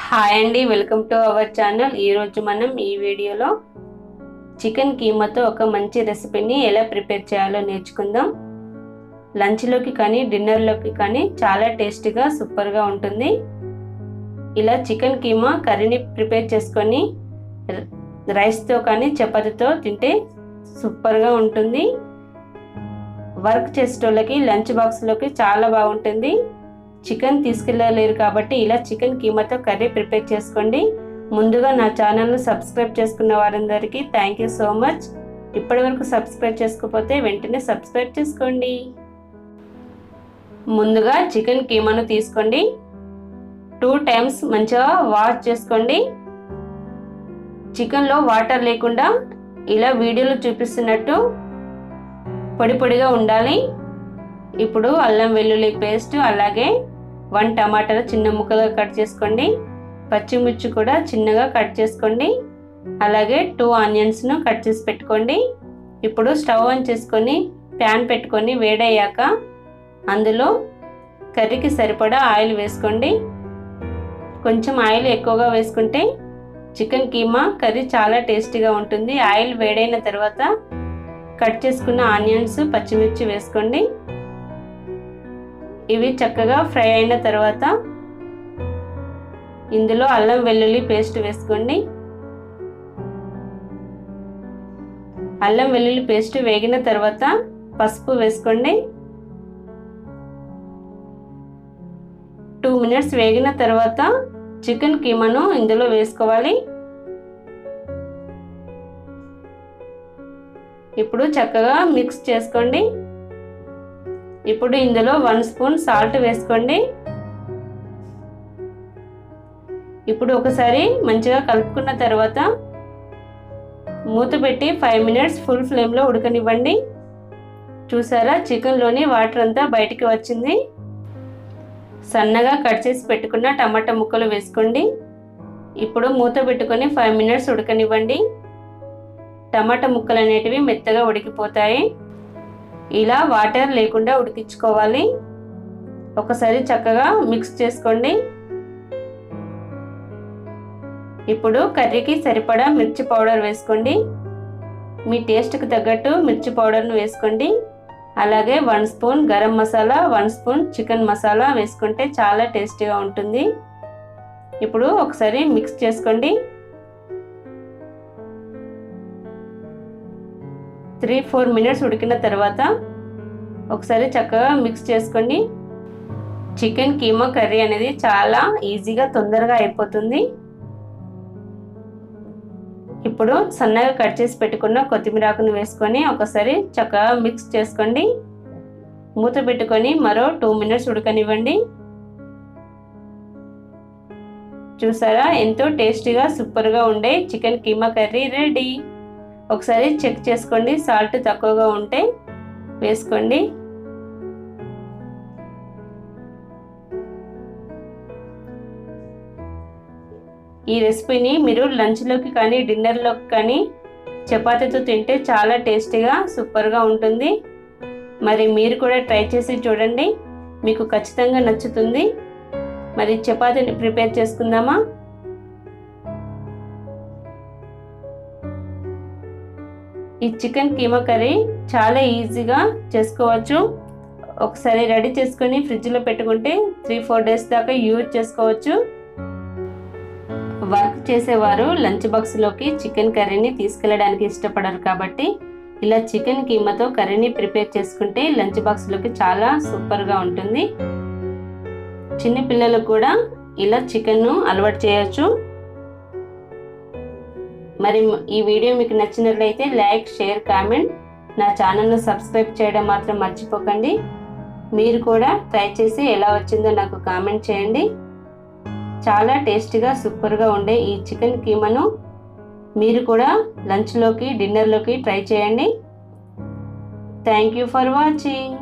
Hi అండి, welcome to our channel. ఈరోజు మనం ఈ వీడియోలో చికెన్ కీమాతో ఒక మంచి రెసిపీని ఎలా ప్రిపేర్ చేయాలో నేర్చుకుందాం. లంచ్లోకి కానీ డిన్నర్లోకి కానీ చాలా టేస్టీగా సూపర్గా ఉంటుంది. ఇలా చికెన్ కీమా కర్రీని ప్రిపేర్ చేసుకొని రైస్తో కానీ చపాతీతో తింటే సూపర్గా ఉంటుంది. వర్క్ చేసేటోళ్ళకి లంచ్ బాక్స్లోకి చాలా బాగుంటుంది. చికెన్ తీసుకెళ్ళలేరు కాబట్టి ఇలా చికెన్ కీమాతో కర్రీ ప్రిపేర్ చేసుకోండి. ముందుగా నా ఛానల్ను సబ్స్క్రైబ్ చేసుకున్న వారందరికీ థ్యాంక్ యూ సో మచ్. ఇప్పటివరకు సబ్స్క్రైబ్ చేసుకోకపోతే వెంటనే సబ్స్క్రైబ్ చేసుకోండి. ముందుగా చికెన్ కీమాను తీసుకోండి. 2 times మంచిగా వాష్ చేసుకోండి. చికెన్లో వాటర్ లేకుండా ఇలా వీడియోలో చూపిస్తున్నట్టు పొడి పొడిగా ఉండాలి. ఇప్పుడు అల్లం వెల్లుల్లి పేస్ట్, అలాగే 1 టమాటాలు చిన్న ముక్కలుగా కట్ చేసుకోండి. పచ్చిమిర్చి కూడా చిన్నగా కట్ చేసుకోండి. అలాగే 2 ఆనియన్స్ను కట్ చేసి పెట్టుకోండి. ఇప్పుడు స్టవ్ ఆన్ చేసుకొని ప్యాన్ పెట్టుకొని వేడయ్యాక అందులో కర్రీకి సరిపడా ఆయిల్ వేసుకోండి. కొంచెం ఆయిల్ ఎక్కువగా వేసుకుంటే చికెన్ కీమా కర్రీ చాలా టేస్టీగా ఉంటుంది. ఆయిల్ వేడైన తర్వాత కట్ చేసుకున్న ఆనియన్స్, పచ్చిమిర్చి వేసుకోండి. ఇవి చక్కగా ఫ్రై అయిన తర్వాత ఇందులో అల్లం వెల్లుల్లి పేస్ట్ వేసుకోండి. అల్లం వెల్లుల్లి పేస్ట్ వేగిన తర్వాత పసుపు వేసుకోండి. 2 minutes వేగిన తర్వాత చికెన్ కీమాను ఇందులో వేసుకోవాలి. ఇప్పుడు చక్కగా మిక్స్ చేసుకోండి. ఇప్పుడు ఇందులో 1 స్పూన్ సాల్ట్ వేసుకోండి. ఇప్పుడు ఒకసారి మంచిగా కలుపుకున్న తర్వాత మూత పెట్టి 5 minutes ఫుల్ ఫ్లేమ్లో ఉడకనివ్వండి. చూసారా, చికెన్లోని వాటర్ అంతా బయటికి వచ్చింది. సన్నగా కట్ చేసి పెట్టుకున్న టమాటా ముక్కలు వేసుకోండి. ఇప్పుడు మూత పెట్టుకొని 5 minutes ఉడకనివ్వండి. టమాటా ముక్కలు అనేటివి మెత్తగా ఉడికిపోతాయి. ఇలా వాటర్ లేకుండా ఉడికించుకోవాలి. ఒకసారి చక్కగా మిక్స్ చేసుకోండి. ఇప్పుడు కర్రీకి సరిపడా మిర్చి పౌడర్ వేసుకోండి. మీ టేస్ట్కి తగ్గట్టు మిర్చి పౌడర్ను వేసుకోండి. అలాగే 1 spoon garam masala, 1 spoon chicken masala వేసుకుంటే చాలా టేస్టీగా ఉంటుంది. ఇప్పుడు ఒకసారి మిక్స్ చేసుకోండి. 3-4 minutes ఉడికిన తర్వాత ఒకసారి చక్కగా మిక్స్ చేసుకోండి. చికెన్ కీమా కర్రీ అనేది చాలా ఈజీగా తొందరగా అయిపోతుంది. ఇప్పుడు సన్నగా కట్ చేసి పెట్టుకున్న కొత్తిమీర ఆకును వేసుకొని ఒకసారి చక్కగా మిక్స్ చేసుకోండి. మూత పెట్టుకొని మరో 2 minutes ఉడకనివ్వండి. చూసారా, ఎంతో టేస్టీగా సూపర్గా ఉండే చికెన్ కీమా కర్రీ రెడీ. ఒకసారి చెక్ చేసుకోండి, సాల్ట్ తక్కువగా ఉంటే వేసుకోండి. ఈ రెసిపీని మీరు లంచ్లోకి కానీ డిన్నర్లోకి కానీ చపాతీతో తింటే చాలా టేస్టీగా సూపర్గా ఉంటుంది. మరి మీరు కూడా ట్రై చేసి చూడండి, మీకు ఖచ్చితంగా నచ్చుతుంది. మరి చపాతీని ప్రిపేర్ చేసుకుందామా? ఈ చికెన్ కీమా కర్రీ చాలా ఈజీగా చేసుకోవచ్చు. ఒకసారి రెడీ చేసుకొని ఫ్రిడ్జ్లో పెట్టుకుంటే 3-4 days దాకా యూజ్ చేసుకోవచ్చు. వర్క్ చేసేవారు లంచ్ బాక్స్లోకి చికెన్ కర్రీని తీసుకెళ్ళడానికి ఇష్టపడరు కాబట్టి ఇలా చికెన్ కీమాతో కర్రీని ప్రిపేర్ చేసుకుంటే లంచ్ బాక్స్లోకి చాలా సూపర్గా ఉంటుంది. చిన్న పిల్లలకు కూడా ఇలా చికెన్ను అలవాటు చేయొచ్చు. మరి ఈ వీడియో మీకు నచ్చినట్లయితే లైక్, షేర్, కామెంట్. నా ఛానల్ను సబ్స్క్రైబ్ చేయడం మాత్రం మర్చిపోకండి. మీరు కూడా ట్రై చేసి ఎలా వచ్చిందో నాకు కామెంట్ చేయండి. చాలా టేస్టీగా సూపర్గా ఉండే ఈ చికెన్ కీమాను మీరు కూడా లంచ్లోకి డిన్నర్లోకి ట్రై చేయండి. Thank you for watching.